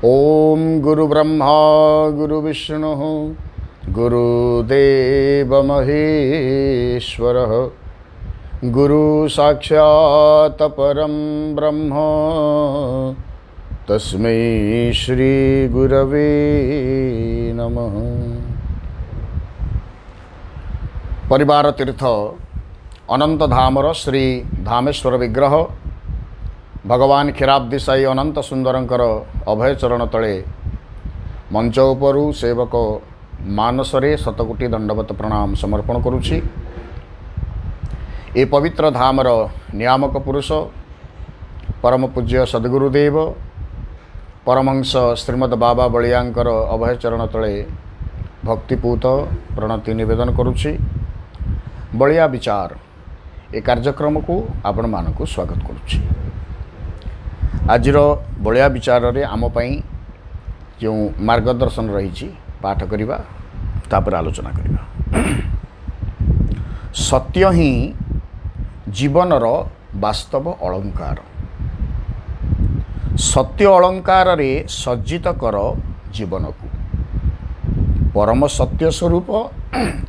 ओम गुरु ब्रह्मा गुरु विष्णु गुरुदेव महेश्वर गुरु साक्षात् परम ब्रह्म तस्मै श्री गुरवे नमः। परिवार तीर्थ अनंत धामर श्री धामेश्वर विग्रह भगवान क्षीराब्दी साई अनंत सुंदरंकर अभय चरण तले मंच उपरु सेवक मानसरे शतकोटी दंडवत प्रणाम समर्पण करुछि। ए पवित्र धामर नियामक पुरुष परम पूज्य सद्गुरुदेव परमहंस श्रीमद बाबा बलियांकर अभय चरण तले भक्तिपूत प्रणति निवेदन करुछि। बलिया विचार ए कार्यक्रम को आपण मानक स्वागत करुछि। आजिर बलिया विचार रे आम पई जो मार्गदर्शन रही पाठ करिबा तापर आलोचना करिबा। सत्य ही जीवनर वास्तव अलंकार। सत्य अलंकार रे सज्जित कर जीवन को परम सत्य स्वरूप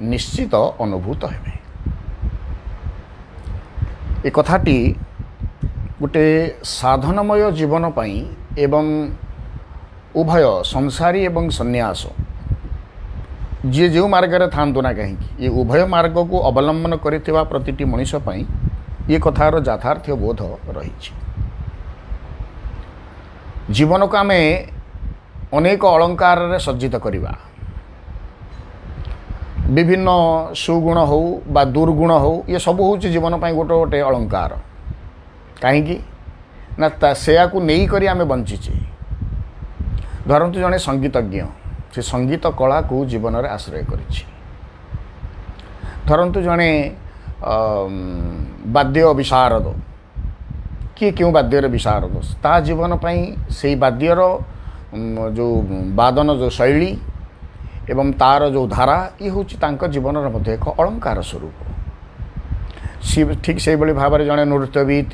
निश्चित अनुभूत हेबे। ए कथाटी गोटे साधनमय जीवन पाई एवं उभय संसारी एवं सन्यास जी जो मार्ग रे थांतु ना कहीं ये उभय मार्ग को अवलंबन करिथिबा प्रतिटी मनुष्य पाई ये कथार यथार्थ बोध रही। जीवन को आमे अनेक अलंकार रे सज्जित करिबा। विभिन्न सुगुण हो बा दुर्गुण हो ये सब हूँ जीवन पाई गोटे गोटे अलंकार। कहीं ना सेया को नहीं करी आमे बंचीचे। धरतु जड़े संगीतज्ञ से संगीत कला को जीवन में आश्रय करिछि। धरतु जड़े वाद्य विशारद किए क्यों वाद्यर विशारद ता जीवन पाई से वाद्यर जो वादन जो शैली एवं तार जो धारा ये हूँ जीवन मध्य एक अलंकार स्वरूप। ठीक से भाव में जड़े नृत्यविद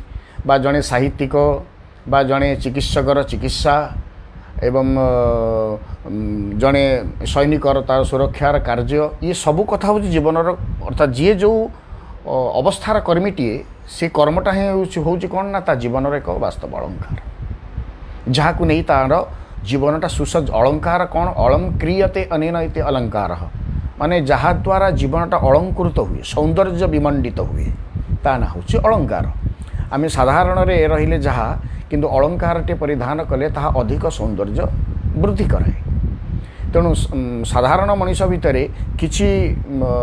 बा जड़े साहित्यिक बा जड़े चिकित्सकर चिकित्सा एवं जड़े सैनिकर तार सुरक्षार कार्य ये सबू कथा हूँ जीवन अर्थात जी जो अवस्थार कर्मीटीए से कर्मटा ही हूँ कौन ना ता जीवन एक वास्तव अलंकार जहाँ को नहीं तार जीवनटा सुसज्ज अलंकार कौन अलंक्रियते अनेन इति अलंकार माने जहाँ द्वारा जीवनटा अलंकृत हुए सौंदर्य विमंडित हुए ता ना हूँ अलंकार। आम साधारण रे रहिले जहाँ किंतु अलंकारटे परिधान कले ताहा अधिक सौंदर्य वृद्धि कराए। तेणु साधारण मनीष भितर किछि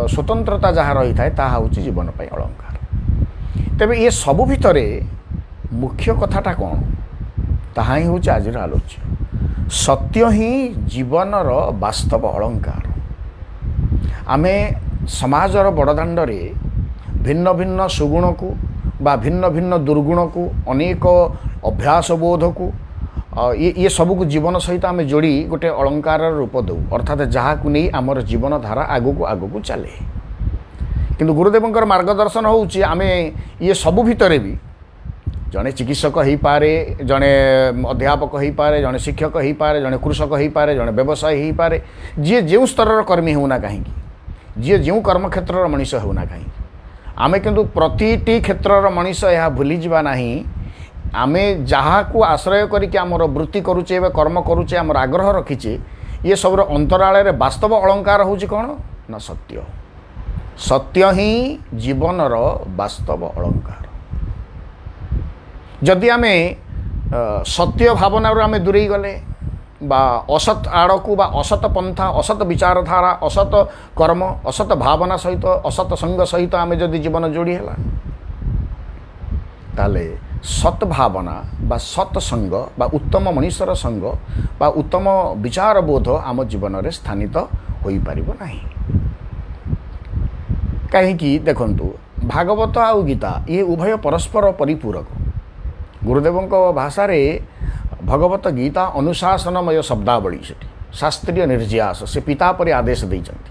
स्वतंत्रता जहाँ रही थाए ताहा हूँ जीवन पाई अलंकार। तेबे ये सबु भितर मुख्य कथाटा कौन ताहा ही हूँ आज आलोच्य। सत्य ही जीवनर वास्तव अलंकार। आमे समाजर बड़दाण्ड रे भिन्न भिन्न सुगुण को बा भिन्न भिन्न दुर्गुण को अनेक अभ्यास बोध को ये सब को जीवन सहित आम जोड़ी गोटे अलंकार रूप दौ अर्थात जहाँ को नहीं आमर जीवन धारा आगू को चले। किंतु गुरुदेवंकर मार्गदर्शन होउची आमे ये सबु भितर भी जड़े चिकित्सक हो पारे जड़े अध्यापक हो पारे जड़े शिक्षक हो पारे जड़े कृषक हो पारे जड़े व्यवसायी हो पारे जी जो स्तर कर्मी होना कहीं जी जो कर्मक्षेत्र मनीष होना कहीं आमे किंतु प्रतिटी क्षेत्र मनीष यह भूली जावा नहीं। आमे जहाँ को आश्रय करके आमर वृत्ति करुचे कर्म करुचे आमर आग्रह रखीचे ये सब अंतराल रे वास्तव अलंकार हूँ कौन ना सत्य। सत्य ही जीवनर वास्तव अलंकार। जदि आमे सत्य भावना आमे दूरे गले बा असत आड़ को बा असत पंथा असत विचारधारा असत कर्म असत भावना सहित असत संग सहित आमे जदि जीवन जोड़ी है ताले सत भावना बा सत संग बा उत्तम मनीषर संग बा उत्तम विचार बोध आम जीवन में स्थानित हो पारिबो नाही। कहीं देखंतु भागवत आउ गीता ये उभय परस्पर परिपूरक। गुरुदेवों भाषा रे भगवत गीता अनुशासनमय शब्दावली से शास्त्रीय निर्यास से पिता परि आदेश देइचंती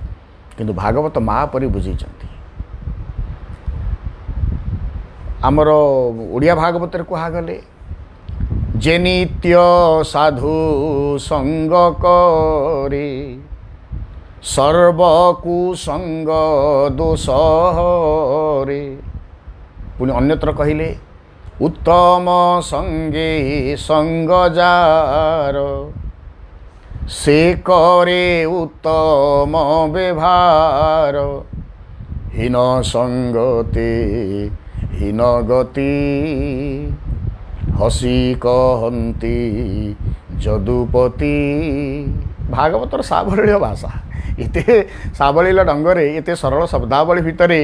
किंतु भागवत माँ परि बुझेइचंती। आमर ओडिया भागवत कहा गले যে নিত্য সাধু সঙ্গ করে সর্বকুসঙ্গ দোষ হরে। পুଣି ଅନ୍ୟତ୍ର କହିଲେ ଉତ୍ତମ ସଙ୍ଗେ ସଙ୍ଗ ଯାର ସେ କରେ ଉତ୍ତମ ବ୍ୟବହାର ହୀନ ସଙ୍ଗତେ ହୀନ ଗତି ହସି କହନ୍ତି ଯଦୁପତି। ଭାଗବତର ସାବଳୀଳ ଭାଷା, ଏତେ ସାବଳୀଳ ଢଙ୍ଗରେ ଏତେ ସରଳ ଶବ୍ଦାବଳୀ ଭିତରେ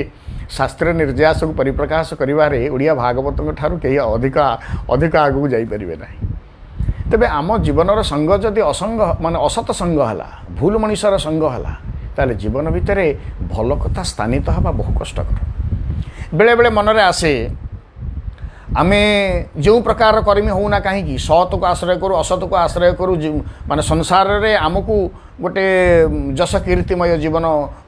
ଶାସ୍ତ୍ରୀୟ ନିର୍ଯାସକୁ ପରିପ୍ରକାଶ କରିବାରେ ଓଡ଼ିଆ ଭାଗବତଙ୍କ ଠାରୁ କେହି ଅଧିକ ଆଗକୁ ଯାଇପାରିବେ ନାହିଁ। ତେବେ ଆମ ଜୀବନର ସଙ୍ଗ ଯଦି ଅସଙ୍ଗ ମାନେ ଅସତ ସଙ୍ଗ ହେଲା, ଭୁଲ ମଣିଷର ସଙ୍ଗ ହେଲା, ତାହେଲେ ଜୀବନ ଭିତରେ ଭଲ କଥା ସ୍ଥାନିତ ହେବା ବହୁ କଷ୍ଟକର। ବେଳେବେଳେ ମନରେ ଆସେ ଆମେ ଯେଉଁ ପ୍ରକାର କର୍ମୀ ହେଉନା କାହିଁକି ସତକୁ ଆଶ୍ରୟ କରୁ, ଅସତକୁ ଆଶ୍ରୟ କରୁ, ମାନେ ସଂସାରରେ ଆମକୁ ଗୋଟେ ଯଶ କୀର୍ତ୍ତିମୟ ଜୀବନ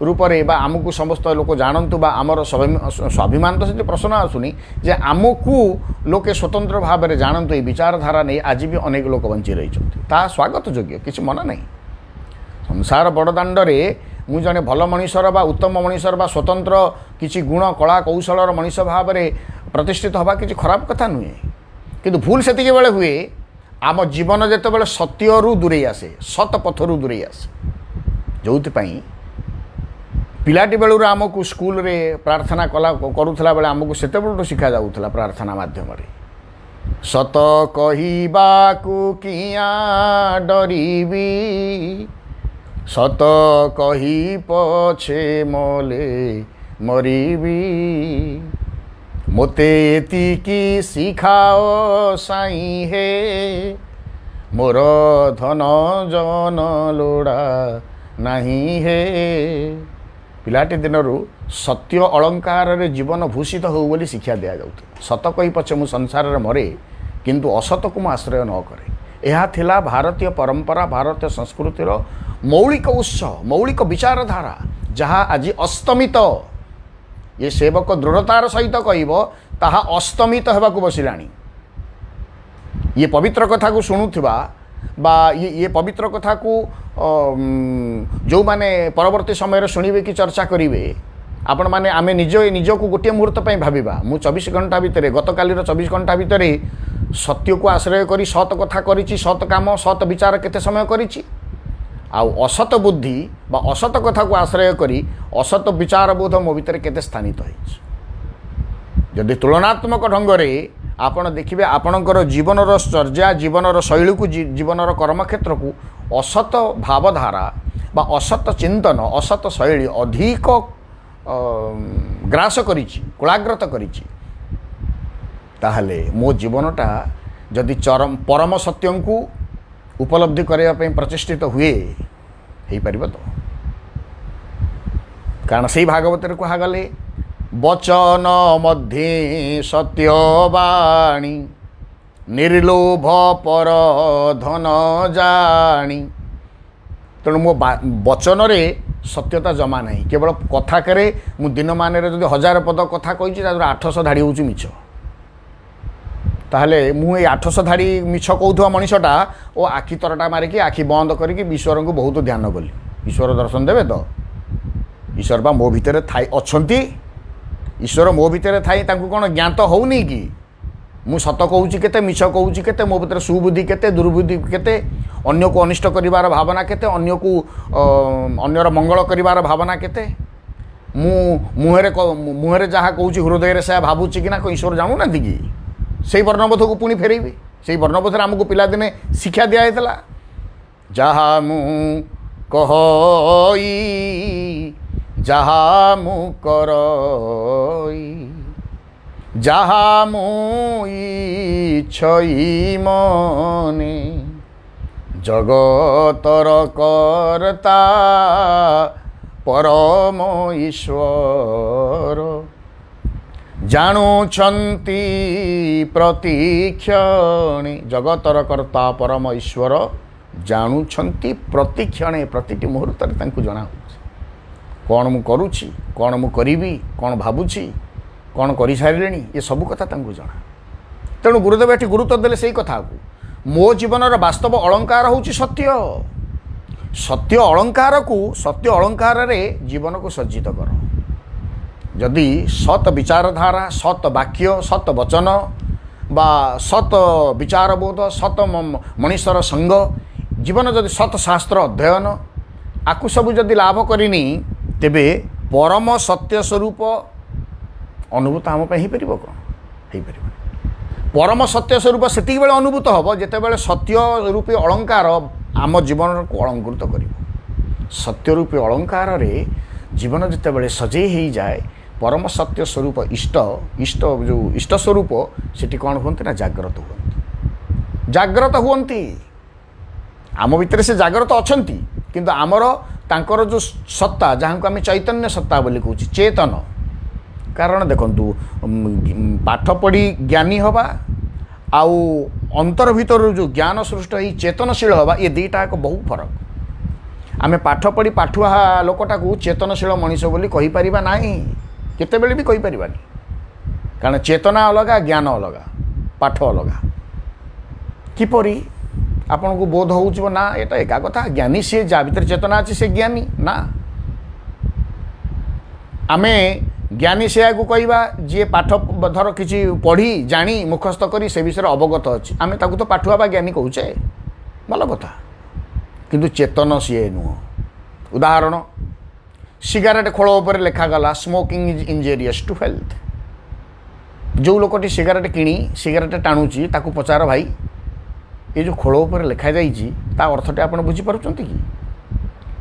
ରୂପରେ ବା ଆମକୁ ସମସ୍ତ ଲୋକ ଜାଣନ୍ତୁ ବା ଆମର ସ୍ୱାଭିମାନ ତ ସେଠି ପ୍ରଶ୍ନ ଆସୁନି ଯେ ଆମକୁ ଲୋକେ ସ୍ୱତନ୍ତ୍ର ଭାବରେ ଜାଣନ୍ତୁ, ଏହି ବିଚାରଧାରା ନେଇ ଆଜି ବି ଅନେକ ଲୋକ ବଞ୍ଚି ରହିଛନ୍ତି। ତାହା ସ୍ୱାଗତ ଯୋଗ୍ୟ, କିଛି ମନା ନାହିଁ। ସଂସାର ବଡ଼ଦାଣ୍ଡରେ ମୁଁ ଜଣେ ଭଲ ମଣିଷର ବା ଉତ୍ତମ ମଣିଷର ବା ସ୍ୱତନ୍ତ୍ର କିଛି ଗୁଣ କଳା କୌଶଳର ମଣିଷ ଭାବରେ ପ୍ରତିଷ୍ଠିତ ହେବା କିଛି ଖରାପ କଥା ନୁହେଁ। କିନ୍ତୁ ଭୁଲ ସେତିକି ବେଳେ ହୁଏ ଆମ ଜୀବନ ଯେତେବେଳେ ସତ୍ୟରୁ ଦୂରେଇ ଆସେ, ସତ ପଥରୁ ଦୂରେଇ ଆସେ। ଯେଉଁଥିପାଇଁ ପିଲାଟି ବେଳରୁ ଆମକୁ ସ୍କୁଲରେ ପ୍ରାର୍ଥନା କରୁଥିଲା ବେଳେ ଆମକୁ ସେତେବେଳଠୁ ଶିଖାଯାଉଥିଲା ପ୍ରାର୍ଥନା ମାଧ୍ୟମରେ, ସତ କହିବାକୁ କିଆଁ ଡରିବି, ସତ କହି ପଛେ ମଲେ ମରିବି, ମୋତେ ଏତିକି ଶିଖାଅ ସାଇଁ ହେ, ମୋର ଧନ ଜନ ଲୋଡ଼ା ନାହିଁ ହେ। ପିଲାଟି ଦିନରୁ ସତ୍ୟ ଅଳଙ୍କାରରେ ଜୀବନ ଭୂଷିତ ହେଉ ବୋଲି ଶିକ୍ଷା ଦିଆଯାଉଥିଲା। ସତ କହି ପଛେ ମୁଁ ସଂସାରରେ ମରେ, କିନ୍ତୁ ଅସତକୁ ମୁଁ ଆଶ୍ରୟ ନ କରେ। ଏହା ଥିଲା ଭାରତୀୟ ପରମ୍ପରା, ଭାରତୀୟ ସଂସ୍କୃତିର ମୌଳିକ ଉତ୍ସ, ମୌଳିକ ବିଚାରଧାରା, ଯାହା ଆଜି ଅସ୍ତମିତ। ଏ ସେବକ ଦୃଢ଼ତାର ସହିତ କହିବ ତାହା ଅସ୍ତମିତ ହେବାକୁ ବସିଲାଣି। ଇଏ ପବିତ୍ର କଥାକୁ ଶୁଣୁଥିବା ବା ଇଏ ପବିତ୍ର କଥାକୁ ଯେଉଁମାନେ ପରବର୍ତ୍ତୀ ସମୟରେ ଶୁଣିବେ କି ଚର୍ଚ୍ଚା କରିବେ, ଆପଣମାନେ ଆମେ ନିଜକୁ ଗୋଟିଏ ମୁହୂର୍ତ୍ତ ପାଇଁ ଭାବିବା, ମୁଁ 24 ଘଣ୍ଟା ଭିତରେ, ଗତକାଲିର 24 ଘଣ୍ଟା ଭିତରେ ସତ୍ୟକୁ ଆଶ୍ରୟ କରି ସତ କଥା କରିଛି, ସତ କାମ ସତ ବିଚାର କେତେ ସମୟ କରିଛି, ଆଉ ଅସତ ବୁଦ୍ଧି ବା ଅସତ କଥାକୁ ଆଶ୍ରୟ କରି ଅସତ ବିଚାର ବୋଧ ମୋ ଭିତରେ କେତେ ସ୍ଥାନିତ ହେଇଛି। ଯଦି ତୁଳନାତ୍ମକ ଢଙ୍ଗରେ ଆପଣ ଦେଖିବେ ଆପଣଙ୍କର ଜୀବନର ଚର୍ଯ୍ୟା, ଜୀବନର ଶୈଳୀକୁ, ଜୀବନର କର୍ମକ୍ଷେତ୍ରକୁ ଅସତ ଭାବଧାରା ବା ଅସତ ଚିନ୍ତନ, ଅସତ ଶୈଳୀ ଅଧିକ ଗ୍ରାସ କରିଛି, କୁଳାଗ୍ରତ କରିଛି, ତାହେଲେ ମୋ ଜୀବନଟା ଯଦି ପରମ ସତ୍ୟଙ୍କୁ ଉପଲବ୍ଧି କରିବା ପାଇଁ ପ୍ରଚେଷ୍ଟିତ ହୁଏ, ହେଇପାରିବ ତ? କାରଣ ସେଇ ଭାଗବତରେ କୁହାଗଲେ ବଚନ ମଧ୍ୟେ ସତ୍ୟବାଣୀ, ନିର୍ଲୋଭ ପର ଧନ ଜାଣି। ତେଣୁ ମୋ ବଚନରେ ସତ୍ୟତା ଜମା ନାହିଁ। କେବଳ କଥାକରେ ମୁଁ ଦିନମାନରେ ଯଦି 1000 ପଦ କଥା କହିଛି, ତା ଦ୍ୱାରା 800 ଧାଡ଼ି ହେଉଛି ମିଛ। ତାହେଲେ ମୁଁ ଏଇ 800 ଧାଡ଼ି ମିଛ କହୁଥିବା ମଣିଷଟା ଓ ଆଖି ତରଟା ମାରିକି ଆଖି ବନ୍ଦ କରିକି ଈଶ୍ୱରଙ୍କୁ ବହୁତ ଧ୍ୟାନ କଲି, ଈଶ୍ୱର ଦର୍ଶନ ଦେବେ ତ? ଈଶ୍ୱର ବା ମୋ ଭିତରେ ଅଛନ୍ତି। ଈଶ୍ୱର ମୋ ଭିତରେ ଥାଇ ତାଙ୍କୁ କ'ଣ ଜ୍ଞାତ ହେଉନି କି? ମୁଁ ସତ କହୁଛି କେତେ, ମିଛ କହୁଛି କେତେ, ମୋ ଭିତରେ ସୁବୁଦ୍ଧି କେତେ, ଦୁର୍ବୁଦ୍ଧି କେତେ, ଅନ୍ୟକୁ ଅନିଷ୍ଟ କରିବାର ଭାବନା କେତେ, ଅନ୍ୟର ମଙ୍ଗଳ କରିବାର ଭାବନା କେତେ। ମୁଁ ମୁହଁରେ ଯାହା କହୁଛି ହୃଦୟରେ ସେୟା ଭାବୁଛି କି ନା, ଈଶ୍ୱର ଜାଣୁନାହାନ୍ତି କି? ସେଇ ବର୍ଣ୍ଣବୋଧକୁ ପୁଣି ଫେରେଇବି। ସେଇ ବର୍ଣ୍ଣବୋଧରେ ଆମକୁ ପିଲାଦିନେ ଶିକ୍ଷା ଦିଆଯାଇଥିଲା, ଯାହା ମୁଁ କହଇ, ଯାହା ମୁଁ କରଇ, ଯାହା ମୁଁ ଇଚ୍ଛଇ ମନେ, ଜଗତର କର୍ତ୍ତା ପରମ ଈଶ୍ୱର, ଜାଣୁଛନ୍ତି ପ୍ରତିକ୍ଷଣେ। ଜଗତର କର୍ତ୍ତା ପରମ ଈଶ୍ୱର ଜାଣୁଛନ୍ତି ପ୍ରତିକ୍ଷଣେ, ପ୍ରତିଟି ମୁହୂର୍ତ୍ତରେ ତାଙ୍କୁ ଜଣାଉଛି କ'ଣ ମୁଁ କରୁଛି, କ'ଣ ମୁଁ କରିବି, କ'ଣ ଭାବୁଛି, କ'ଣ କରିସାରିଲେଣି, ଏ ସବୁ କଥା ତାଙ୍କୁ ଜଣା। ତେଣୁ ଗୁରୁଦେବ ଏଠି ଗୁରୁତ୍ୱ ଦେଲେ ସେଇ କଥାକୁ, मो जीवन वास्तव अलंकार हूँ सत्य। सत्य अलंकार को सत्य अलंकार रे जीवन को सज्जित कर। जदि सत विचारधारा, सत वाक्य, सत वचन बा सत विचारबोध, सत मनुष्यर संग, जीवन जदि सत शास्त्र अध्ययन आकु सब जदि लाभ करनी, तेबे परम सत्य स्वरूप अनुभूत आम हो पार कौन हो। परम सत्य स्वरूप सेति बेले अनुभूत हम जिते सत्य रूपी अलंकार आम जीवन को अलंकृत कर। सत्य रूपी अलंकार रे जीवन जिते बड़े सजे ही जाए, परम सत्य स्वरूप इष्ट इष्ट जो इष्ट स्वरूप सेठी कौन होती ना जाग्रत हुंती। जाग्रत हुंती आम भितर से जाग्रत अछंती, किंतु आमर तांकर जो सत्ता जहाँ को आम चैतन्य सत्ता बोली कहूँ, चेतन। कारण देखंतु पाठ पढ़ी ज्ञानी हवा आउ अंतर भीतर जो ज्ञान सृष्टि होई चेतनशील हवा, ये दुईटा एक बहुत फरक। आमे पाठ पढ़ी पाठुआ लोकटा को चेतनशील मनीष बोली कहि परिबा नाही, केतेबेले भी कहि परिबानी। कारण चेतना अलगा, ज्ञान अलगा, पाठ अलगा। किपरि आपन को बोध होउछ ना एटा एका कथा। ज्ञानी से जा भीतर चेतना अछि से ज्ञानी ना। आमे ज्ञानी से कहवा जी पाठ धर किसी पढ़ी जानी मुखस्थ करी से विषय अवगत अच्छी, आम ताकू तो पाठुआ बा ज्ञानी कहूचे, भल कथा। किंतु चेतन सी नुह। उदाहरण, सिगारेट खोल उपर लिखागला smoking is injurious to health. जो लोकटी सिगारेट किणी सिगारेट टाणुची ताकू पचार, भाई ये जो खोल उपर लिखा जाइए ता अर्थटे आप बुझीपार्थ कि?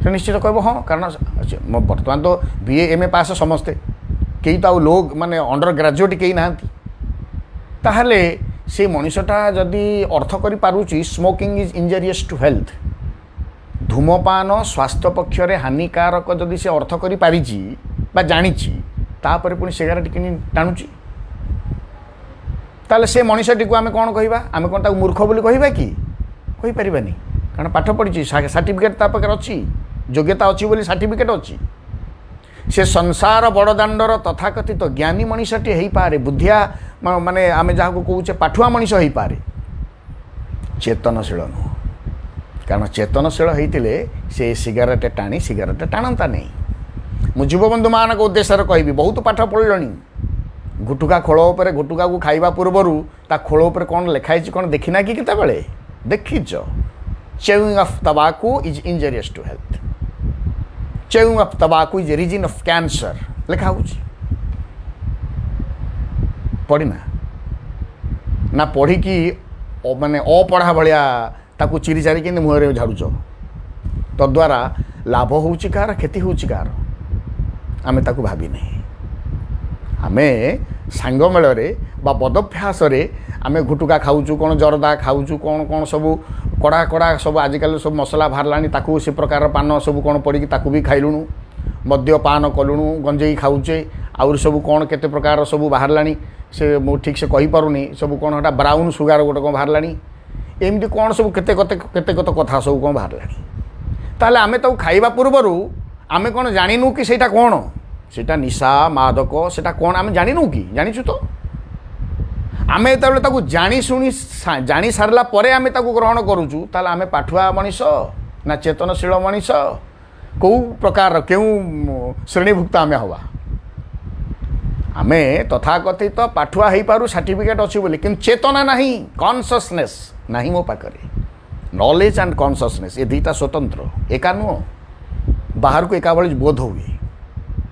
से निश्चित कह हाँ, कारण बर्तमान तो बीए एमए पास समस्ते, कई तो लोग माने अंडर ग्रेजुएट कई ना, ताहले से मनीषटा जदि अर्थ करि पारुची smoking is injurious to health, धूमपान स्वास्थ्य पक्षरे हानिकारक जदि से अर्थ करि पारिची बा जानिची, तापर पुणी सिगारेट किनी टाणुची, ताले से मनीषटी को आमे कौन कहबा? आमे कौन ताकू मूर्ख बोली कहबा कि? कहि परिबानी। कारण पाठ पढ़ी सर्टिफिकेट ता पाखे अच्छी, योग्यता अच्छी बोली सर्टिफिकेट अच्छी। से संसार बड़दाण्डर तथाकथित ज्ञानी मनीषटी हो पारे, बुद्धिया माने आमे जहाँ को कहे पाठुआ मनीष हो पारे, चेतनशील नुह। कारण चेतनशील होते से सिगारेट टाणी सिगारेट टाणता नहीं। मु युवबंधु मान उद्देश्य कहबी, बहुत पाठ पढ़ी, गुटुका खोल उपर गुटुका को खाइबा पूर्वरु ता खोल उपर कौन लिखाई कौन देखिना कि केतेबेले देखिच? Chewing of tobacco is injurious to health, chewing of tobacco is reason of cancer लिखा हो। पढ़ना ना पढ़ी कि माने अपढ़ा भाया ताकू चिरी चारी कि मुहर झाड़ुच, तद्वारा लाभ हो कार क्षति हो कार आमे ताकू भावी नहीं। आमे सांग मेल बा बदभ्यास आमे गुटुका खाऊचु, कौन जरदा खाऊचु, कौन कौन सब कड़ा कड़ा सब आजिकल सब मसला बाहर ताकू से प्रकार पान सब कौन पड़ी ताकू भी खाइलुणु, मद्यपान कलुणु, गंजेई खाऊचे, आउर सब कौन केते प्रकार सब बाहर से मु ठीक से कहि पारुनी, सब कौन हटा ब्राउन सुगार गोटे कौन बाहर एमती कौन सब केते कत कथा सब कौन बाहर। ताले आमे तो खाइबा पूर्वरु आमे कौन जानिनु कि सेटा कौन, सेटा निशा मादक सेटा कौन आमे जानिनु कि? जानिछु तो आमे तबले ताकू जानी सुनी जानी सारला परे आमे ताकू ग्रहण करूचु, ताले आमे पाठुआ मनीष ना चेतनशील मनीष? कौ प्रकार केउ श्रेणीभुक्त आमे हवा? आमे तथाकथित तो पाठुआ हो पारू, सर्टिफिकेट अच्छी बोली, किंतु चेतना नहीं, कॉन्शसनेस नहीं मो पाखरे। नॉलेज एंड कॉन्शसनेस ये दुईटा स्वतंत्र, एका नुह। बाहर को एका भली बोध हुए,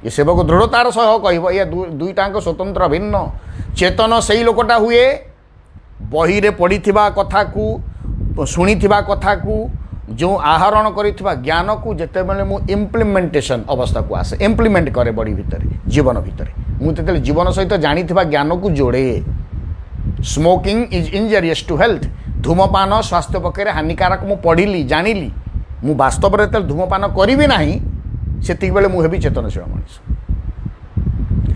ये सेवक दृढ़तार सह कह ये दुईटाक स्वतंत्र भिन्न। चेतन से ही लोकटा हुए बही रे पढ़ी कथा को शुणी कथा को जो आहरण करिथिबा ज्ञान को जेते बेले मु इम्प्लीमेंटेशन अवस्था को आसे, इम्प्लीमेंट करे बड़ी भितर जीवन भितर, मुझे जीवन सहित जानिथिबा ज्ञान को जोड़े। Smoking is injurious to health, धूमपान स्वास्थ्य पक्षे हानिकारक मु पढ़िली जानिली, मु वास्तव में धूमपान करी नाही से बेले मुझे भी चेतनशील मनीष।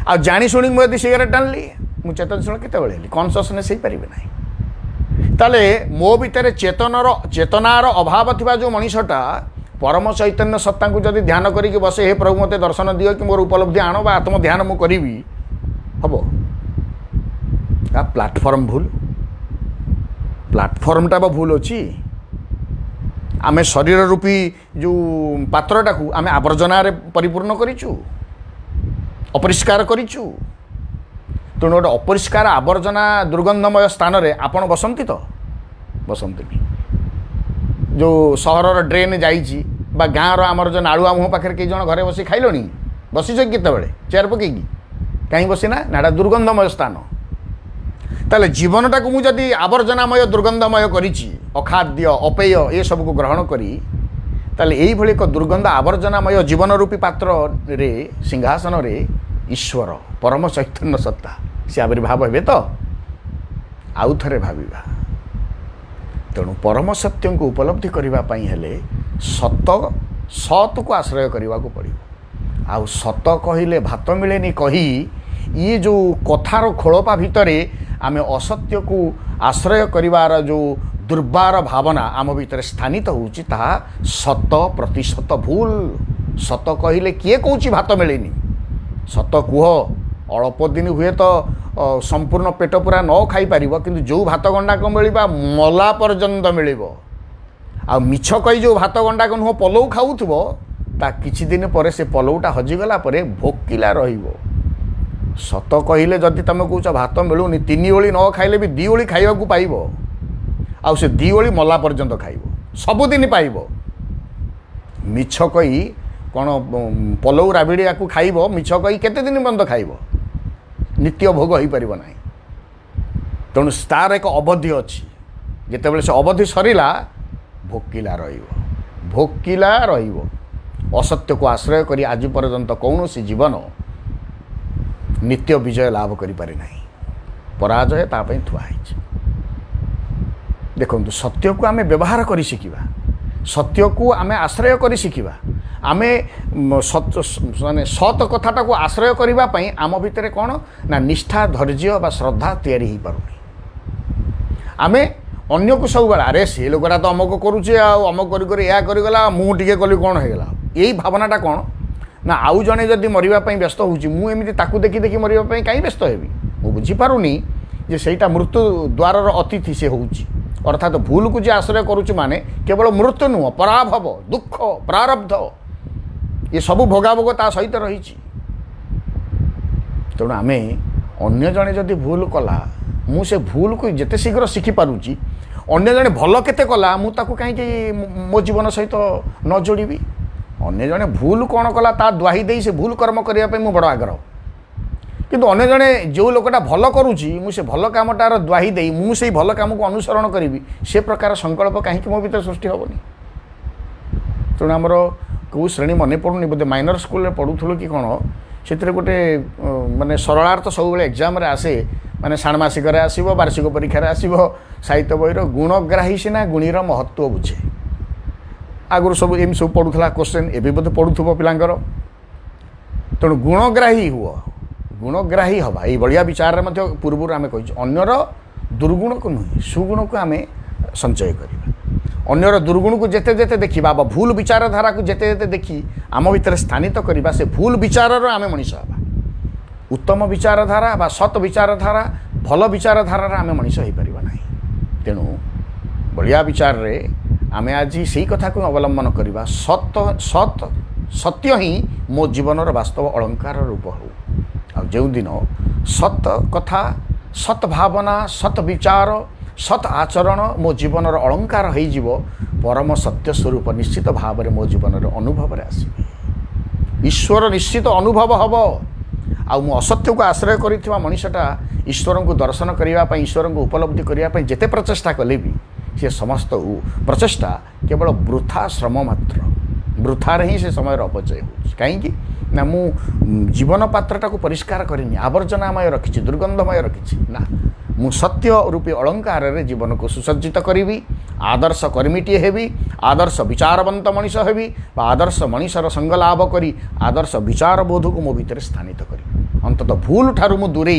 आ जानी शुणी मुझे सिगारेट टाणली मु चेतनशील केतेबेले कॉन्शसनेस हो पारे ना। ताले मो भितर चेतनार अभाव थिबा जो मनीषटा परम चैतन्य सत्ता को जदि ध्यान करिक बसे, हे प्रभु मते दर्शन दियो कि मोर उपलब्धि आण बा आत्म ध्यान मु करिवि, हबो? आ प्लाटफॉर्म भूल प्लाटफर्मटा बा भूल अच्छी आमे शरीर रूपी जो पात्रटा को आमे आवर्जना रे परिपूर्ण करिचु अपरिष्कार करिचु तेणु गोटे अपरिष्कार आवर्जना दुर्गंधमय स्थान रे आपण बसंती तो बसंती जो सहर ड्रेन जाइछि बा गाँव आमर जो नाड़ुआ मुह पाखे कई जन घरे बसी खाइलनी बसीच केतबेले चेयर पकईकी कहीं बसीना ना दुर्गंधमय स्थान ताले जीवनटा को मुझे आवर्जनामय दुर्गंधमय करिछि अखाद्य अपेय ये सब को ग्रहण करी ताले यही भली एक दुर्गंध आवर्जनामय जीवन रूपी पात्र रे सिंहासन रे ईश्वर परम चैतन्य सत्ता से आविर्भाव हे तो आउ थे भाविबा तेणु परम सत्य को उपलब्धि करने हेले सत को आश्रय करने को पड़ो आउ सत कहले भात मिलेनी कही ये जो कथार खोलपा भितरे आमे असत्य को आश्रय करिवार जो दुर्बार भावना आम भितर स्थानित होउची ता 100% भूल सत कहले किए कहूँ भात मिलेनी सत कुह अल्प दिन हुए तो संपूर्ण पेट पूरा न खाई पारिबो किंतु जो भात गंडाक मिलवा मला पर्यंत मिलिबो आ मिछ कही जो भात गंडाक नुह पलौ खाऊथबो ता किछि दिन पर से पलौटा हजिगला पर भोकिला रहिबो सत कहले जदि तुम कौच भात मिलूनी 3 ओली न खाइले भी 2 ओली खाइबा को पाइबो आउ से 2 ओली मला पर्यंत खाइबो सबुदिन पाइबो मिछ कही कौन पलौ राबिड़ी या खाइबो मिछ कही केते दिन पर्यंत खाइबो नित्य भोग हो पार ना तेणु तार एक अवधि अच्छी जितेबाला से अवधि सरला भोकिला भोकिला असत्य को आश्रय करी आज पर्यंत कौन सी जीवन नित्य विजय लाभ करि पारे नहीं पराजय तापई थुआई देखो सत्य को आमे व्यवहार करी शिखिबा सत्य को आमे आश्रय करी शिखिबा आमे माने सत कथाटा को आश्रय करिबा पई आम भितरे कौन ना निष्ठा धैर्य बा श्रद्धा तैयारी ही पारुनी आमे अन्य को सब बेला अरे से लोकटा तो अमक करुचे अमक करी या करिगला मु टिके कली कौन होगला यही भावनाटा कौन ना आउ जने जदि मरिबा व्यस्त होउची मु एमिति ताकू देखि देखि मरिबा कहीं व्यस्त हेबी मु बुझीपारुनी जे सेटा मृत्यु द्वारर अतिथि से होउची अर्थात भूल को जे आश्रय करुची माने केवल मृत्यु नुह पराभव दुख प्रारब्ध ये सब भोगाभोग ता सहित रही तेणु आमे अन्य जने जदि भूल कला मु से भूल को जेते शीघ्र शिखि पारुची अन्य जने भल केते कला मु ताकू कहीं मो जीवन सहित न जोड़ीबी अन्य जने भूल कौन कला ता दुआही दे से भूल कर्म करने मु बड़ आग्रह किंतु अन्य जने जो लोकटा भल करुची मु से भल कामटार दुआही दे मु से भल काम को अनुसरण करी से प्रकार संकल्प कहीं मो भीतर सृष्टि हेनी तेणु आमर कौ श्रेणी मन पड़ुनी बोधे माइनर स्कूल पढ़ुलु कि कौन से गोटे माने सरलार्थ सब एग्जाम आसे माने षाणमासिक आसो वार्षिक परीक्षा आसो साहित्य बहीर गुणग्राही सीना गुणीर महत्व बुझे आगुरी सब एम सब पढ़ुला क्वेश्चन एवं बोधे पढ़ुव पिलांकर तेणु गुणग्राही हुआ गुणग्राही हवा ये भाया विचार में पूर्व आम कही अन्यर दुर्गुण को नुहे सुगुण को आम संचय करवा अन्यर दुर्गुण को जेते जेते देखा भूल विचारधारा को जेते जेते देखी आम भीतर स्थानित करवा से भूल विचार आम मनीष हवा उत्तम विचारधारा बा सत विचारधारा भल विचारधारा आम मनीष हो पार ना तेणु भाया विचार रे आमे आज से कथा को अवलंबन करवा सत सत्य ही मो जीवनर वास्तव अलंकार रूप हो जो दिन सत कथा सत भावना सत विचार सत आचरण मो जीवनर अलंकार हो परम सत्य स्वरूप निश्चित भाव में मो जीवन अनुभव आसबे ईश्वर निश्चित अनुभव हम मु असत्य को आश्रय कर मनीषटा ईश्वर को दर्शन करने ईश्वर को उपलब्धि करने जिते प्रचेषा कले भी सी समस्त प्रचेषा केवल वृथा श्रम मात्र वृथार ही से समय अपचय हो कहीं ना मु जीवन पात्रटा को परिष्कार करनी आवर्जनामय रखी दुर्गंधमय रखी ना मु सत्य रूपी अलंकार रे जीवन को सुसज्जित करी आदर्श कर्मीटे हेबी आदर्श विचारवंत मनीष हेबी आदर्श मनीषर संग लाभ करी आदर्श विचार बोध को मो भीतर स्थानित करी अंततः भूल ठारू मु दूरे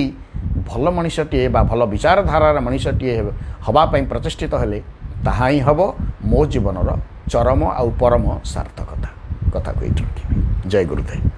भल मनीषटीए बा भल विचारधारार मनीषटीए हवापाई प्रतिष्ठित हेले ताहा ही हब मो जीवनर चरम आउ परम सार्थकता कथा को रखी जय गुरुदेव।